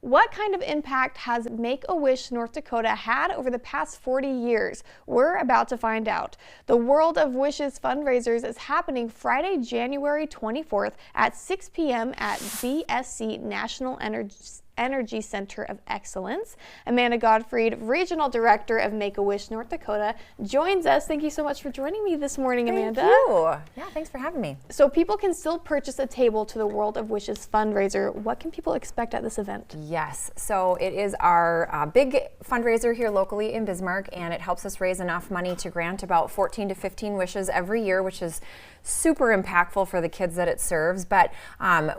What kind of impact has Make-A-Wish North Dakota had over the past 40 years? We're about to find out. The World of Wishes fundraisers is happening Friday, January 24th at 6 p.m. at BSC National Energy Center of Excellence. Amanda Gottfried, Regional Director of Make-A-Wish North Dakota, joins us. Thank you so much for joining me this morning, Amanda. Thank you. Yeah, thanks for having me. So people can still purchase a table to the World of Wishes fundraiser. What can people expect at this event? Yes, so it is our big fundraiser here locally in Bismarck, and it helps us raise enough money to grant about 14 to 15 wishes every year, which is super impactful for the kids that it serves. But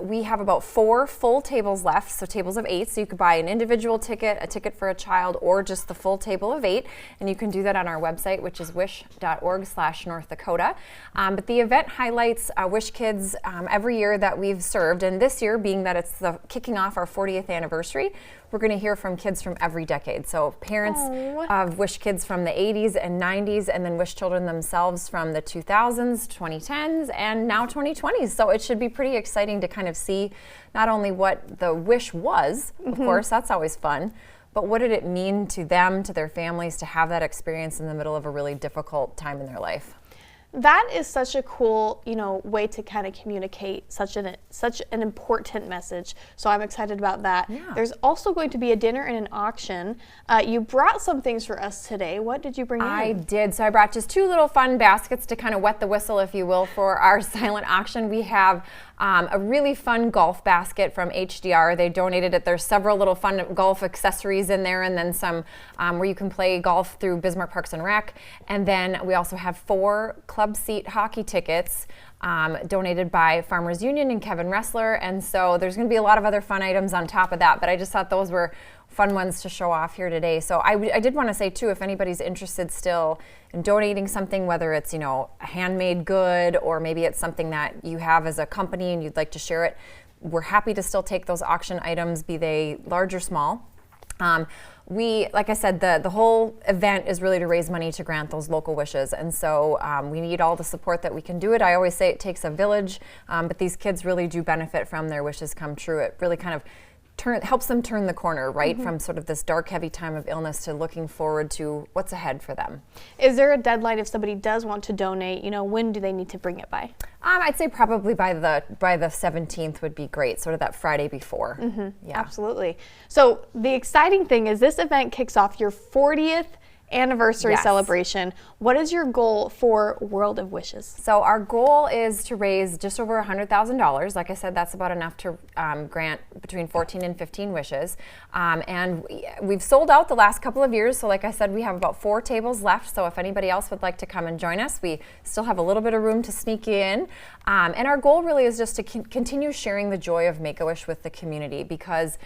we have about 4 full tables left, so tables of 8. So you could buy an individual ticket, a ticket for a child, or just the full table of 8. And you can do that on our website, which is wish.org/North Dakota. But the event highlights Wish kids every year that we've served. And this year, being that it's kicking off our 40th anniversary, we're going to hear from kids from every decade. So parents of Wish kids from the 80s and 90s, and then Wish children themselves from the 2000s, 2010s, and now 2020s. So it should be pretty exciting to kind of see not only what the Wish was, of course, that's always fun, but what did it mean to them, to their families, to have that experience in the middle of a really difficult time in their life. That is such a cool, way to kind of communicate such an important message. So I'm excited about that. Yeah. There's also going to be a dinner and an auction. You brought some things for us today. What did you bring in? I did. So I brought just 2 little fun baskets to kind of wet the whistle, if you will, for our silent auction. We have a really fun golf basket from HDR. They donated it. There's several little fun golf accessories in there, and then some where you can play golf through Bismarck Parks and Rec. And then we also have 4 club seat hockey tickets donated by Farmers Union and Kevin Ressler. And so there's going to be a lot of other fun items on top of that, but I just thought those were fun ones to show off here today. So I did want to say too, if anybody's interested still in donating something, whether it's a handmade good, or maybe it's something that you have as a company and you'd like to share it, we're happy to still take those auction items, be they large or small. Like I said, the whole event is really to raise money to grant those local wishes, and so we need all the support that we can do it. I always say it takes a village, but these kids really do benefit from their wishes come true. It really kind of helps them turn the corner, right, from sort of this dark, heavy time of illness to looking forward to what's ahead for them. Is there a deadline if somebody does want to donate? When do they need to bring it by? I'd say probably by the 17th would be great, sort of that Friday before. Yeah. Absolutely. So the exciting thing is this event kicks off your 40th anniversary celebration. What is your goal for World of Wishes? So our goal is to raise just over $100,000. Like I said, that's about enough to grant between 14 and 15 wishes. And we've sold out the last couple of years. So like I said, we have about 4 tables left. So if anybody else would like to come and join us, we still have a little bit of room to sneak you in. And our goal really is just to continue sharing the joy of Make-A-Wish with the community, because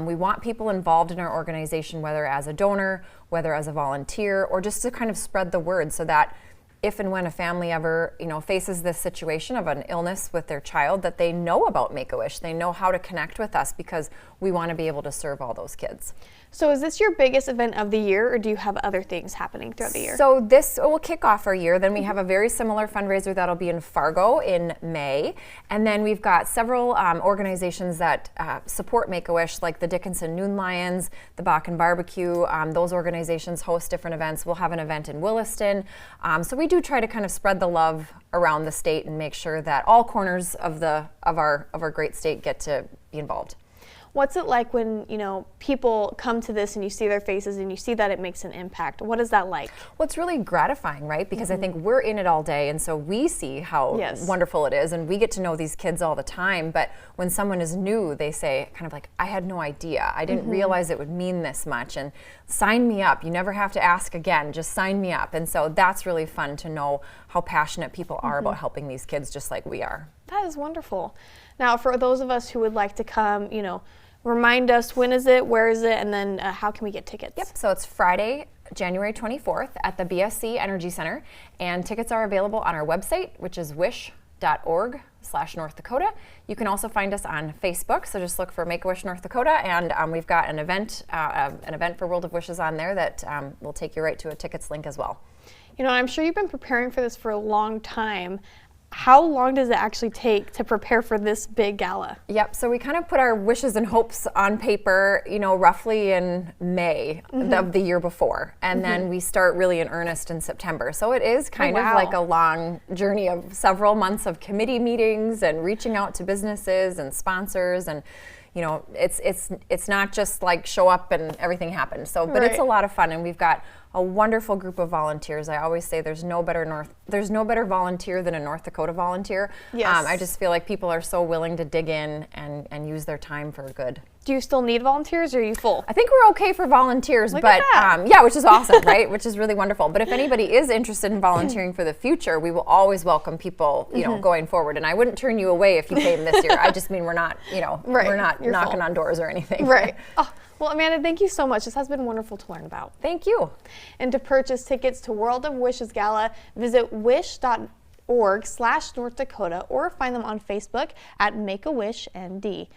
we want people involved in our organization, whether as a donor, whether as a volunteer, or just to kind of spread the word, so that if and when a family ever faces this situation of an illness with their child, that they know about Make-A-Wish, they know how to connect with us, because we want to be able to serve all those kids. So is this your biggest event of the year, or do you have other things happening throughout the year? So this will kick off our year. Then we have a very similar fundraiser that'll be in Fargo in May. And then we've got several organizations that support Make-A-Wish, like the Dickinson Noon Lions, the Bakken Barbecue. Those organizations host different events. We'll have an event in Williston. So we do try to kind of spread the love around the state and make sure that all corners of our great state get to be involved. What's it like when, people come to this and you see their faces and you see that it makes an impact? What is that like? Well, it's really gratifying, right? Because I think we're in it all day, and so we see how wonderful it is, and we get to know these kids all the time. But when someone is new, they say kind of like, I had no idea. I didn't realize it would mean this much, and sign me up. You never have to ask again, just sign me up. And so that's really fun to know how passionate people are about helping these kids, just like we are. That is wonderful. Now, for those of us who would like to come, remind us, when is it, where is it, and then how can we get tickets? Yep, so it's Friday, January 24th at the BSC Energy Center, and tickets are available on our website, which is wish.org/North Dakota. You can also find us on Facebook, so just look for Make-A-Wish North Dakota, and we've got an event for World of Wishes on there that will take you right to a tickets link as well. I'm sure you've been preparing for this for a long time. How long does it actually take to prepare for this big gala? Yep, so we kind of put our wishes and hopes on paper, roughly in May of the year before. And then we start really in earnest in September. So it is kind of like a long journey of several months of committee meetings and reaching out to businesses and sponsors, and it's not just like show up and everything happens. So, but it's a lot of fun, and we've got a wonderful group of volunteers. I always say there's no better volunteer than a North Dakota volunteer. Yes. I just feel like people are so willing to dig in and use their time for good. Do you still need volunteers, or are you full? I think we're okay for volunteers, Look but at that. yeah, which is awesome, right? Which is really wonderful. But if anybody is interested in volunteering for the future, we will always welcome people, going forward. And I wouldn't turn you away if you came this year. I just mean we're not, we're not You're knocking full. on doors or anything. Right. Oh, well, Amanda, thank you so much. This has been wonderful to learn about. Thank you. And to purchase tickets to World of Wishes Gala, visit wish.org/North Dakota or find them on Facebook at Make-A-Wish ND.